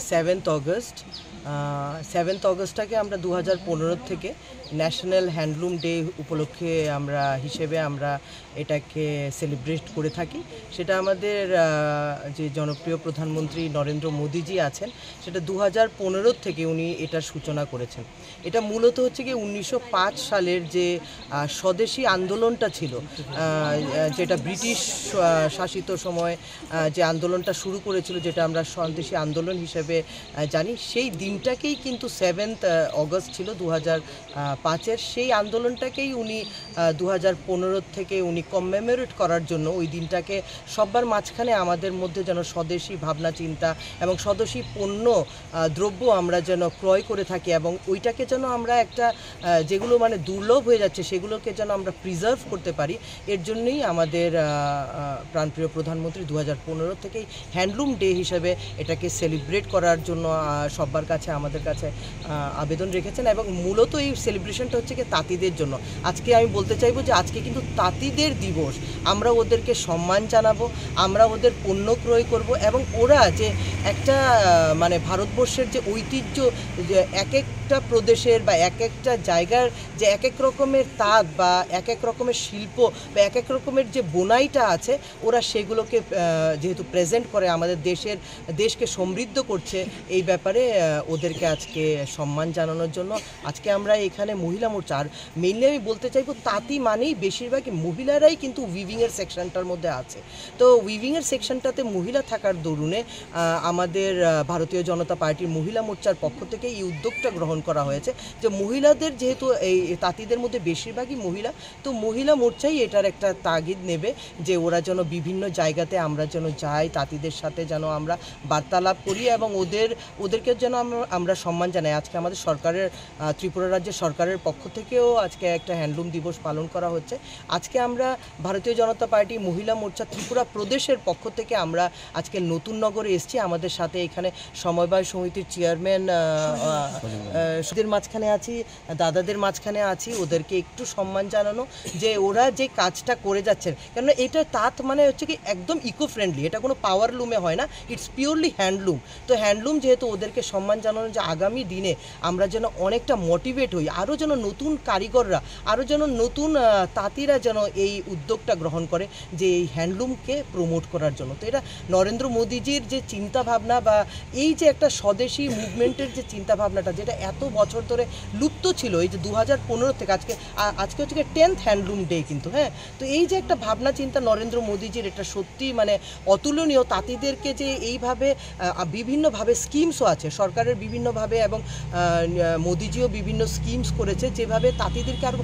7th August 7th অগস্টটাকে আমরা 2015 থেকে national handloom day উপলক্ষে হিসেবে আমরা এটাকে সেলিব্রেট করে থাকি। সেটা আমাদের যে জনপ্রিয় প্রধানমন্ত্রী নরেন্দ্র মোদীজি আছেন, সেটা 2015 থেকে উনি এটার সূচনা করেছেন। এটা মূলত হচ্ছে কি 1905 সালের যে স্বদেশী আন্দোলনটা ছিল, যেটা ব্রিটিশ শাসিত সময় যে আন্দোলনটা শুরু করেছিল, যেটা আমরা স্বদেশী আন্দোলন হিসেবে জানি, সেই দিনটাকেই কিন্তু 7th অগস্ট ছিল 2005-এর। সেই আন্দোলনটাকেই উনি 2015 থেকে উনি কমেমোরেট করার জন্য ওই দিনটাকে সবার মাঝখানে আমাদের মধ্যে যেন স্বদেশী ভাবনা চিন্তা এবং স্বদেশী পণ্য দ্রব্য আমরা যেন ক্রয় করে থাকি এবং ওইটাকে যেন আমরা একটা যেগুলো মানে দুর্লভ হয়ে যাচ্ছে সেগুলোকে যেন আমরা প্রিজার্ভ করতে পারি, এর জন্যই আমাদের প্রাণপ্রিয় প্রধানমন্ত্রী 2015 থেকেই হ্যান্ডলুম ডে হিসেবে এটাকে সেলিব্রেট করার জন্য সবার কাছে আমাদের কাছে আবেদন রেখেছেন। এবং মূলত এই সেলিব্রেশনটা হচ্ছে কি তাঁতিদের জন্য। আজকে আমি বলতে চাইবো যে আজকে কিন্তু তাঁতিদের দিবস। আমরা ওদেরকে সম্মান জানাবো, আমরা ওদের পণ্য ক্রয় করব এবং ওরা যে একটা মানে ভারতবর্ষের যে ঐতিহ্য, যে এক একটা প্রদেশের বা এক একটা জায়গার যে এক এক রকমের তাঁত বা এক এক রকমের শিল্প বা এক এক রকমের যে বোনাইটা আছে, ওরা সেগুলোকে যেহেতু প্রেজেন্ট করে আমাদের দেশকে সমৃদ্ধ করছে, এই ব্যাপারে ওদেরকে আজকে সম্মান জানানোর জন্য আজকে আমরা এখানে মহিলা মোর্চা। আর মেইনলি আমি বলতে চাইবো তাঁতি মানেই বেশিরভাগই মহিলারাই কিন্তু উইভিংয়ের সেকশনটার মধ্যে আছে। তো উইভিংয়ের সেকশনটাতে মহিলা থাকার দরুনে আমাদের ভারতীয় জনতা পার্টির মহিলা মোর্চার পক্ষ থেকে এই উদ্যোগটা গ্রহণ করা হয়েছে যে মহিলাদের, যেহেতু এই তাঁতিদের মধ্যে বেশিরভাগই মহিলা, তো মহিলা মোর্চাই এটার একটা তাগিদ নেবে যে ওরা যেন বিভিন্ন জায়গাতে আমরা যেন যাই, তাঁতিদের সাথে যেন আমরা বার্তালাপ করি এবং ওদেরকে যেন আমরা সম্মান জানাই। আজকে আমাদের সরকারের ত্রিপুরা রাজ্যের সরকারের পক্ষ থেকেও আজকে একটা হ্যান্ডলুম দিবস পালন করা হচ্ছে। আজকে আমরা ভারতীয় জনতা পার্টি মহিলা মোর্চা ত্রিপুরা প্রদেশের পক্ষ থেকে আমরা আজকে নতুন নগরে এসেছি। আমাদের সাথে এখানে সমবায় সমিতির চেয়ারম্যান সুদের মাঝখানে আছি, দাদাদের মাঝখানে আছি, ওদেরকে একটু সম্মান জানানো যে ওরা যে কাজটা করে যাচ্ছেন। কেননা এটা তাঁত মানে হচ্ছে কি একদম ইকো ফ্রেন্ডলি, এটা কোনো পাওয়ার লুমে হয় না, ইটস পিওরলি হ্যান্ডলুম। তো হ্যান্ডলুম যেহেতু, ওদেরকে সম্মান জানানো যে আগামী দিনে আমরা যেন অনেকটা মোটিভেট হই, আরও যেন নতুন কারিগররা, আরও যেন নতুন তাঁতিরা যেন এই উদ্যোগটা গ্রহণ করে যে এই হ্যান্ডলুমকে প্রমোট করার জন্য। তো এটা নরেন্দ্র মোদীজির যে চিন্তাভাবনা বা এই যে একটা স্বদেশী মুভমেন্টের যে চিন্তাভাবনাটা, যেটা এত বছর ধরে লুপ্ত ছিল, এই যে 2015 থেকে আজকে হচ্ছে 10th হ্যান্ডলুম ডে কিন্তু, হ্যাঁ। তো এই যে একটা ভাবনা চিন্তা নরেন্দ্র মোদীজির, এটা সত্যি মানে অতুলনীয়। তাঁতিদেরকে যে এইভাবে বিভিন্নভাবে স্কিমসও আছে সরকারের বিভিন্নভাবে, এবং মোদীজিও বিভিন্ন স্কিমস করেছে যেভাবে তাঁতিদেরকে আরও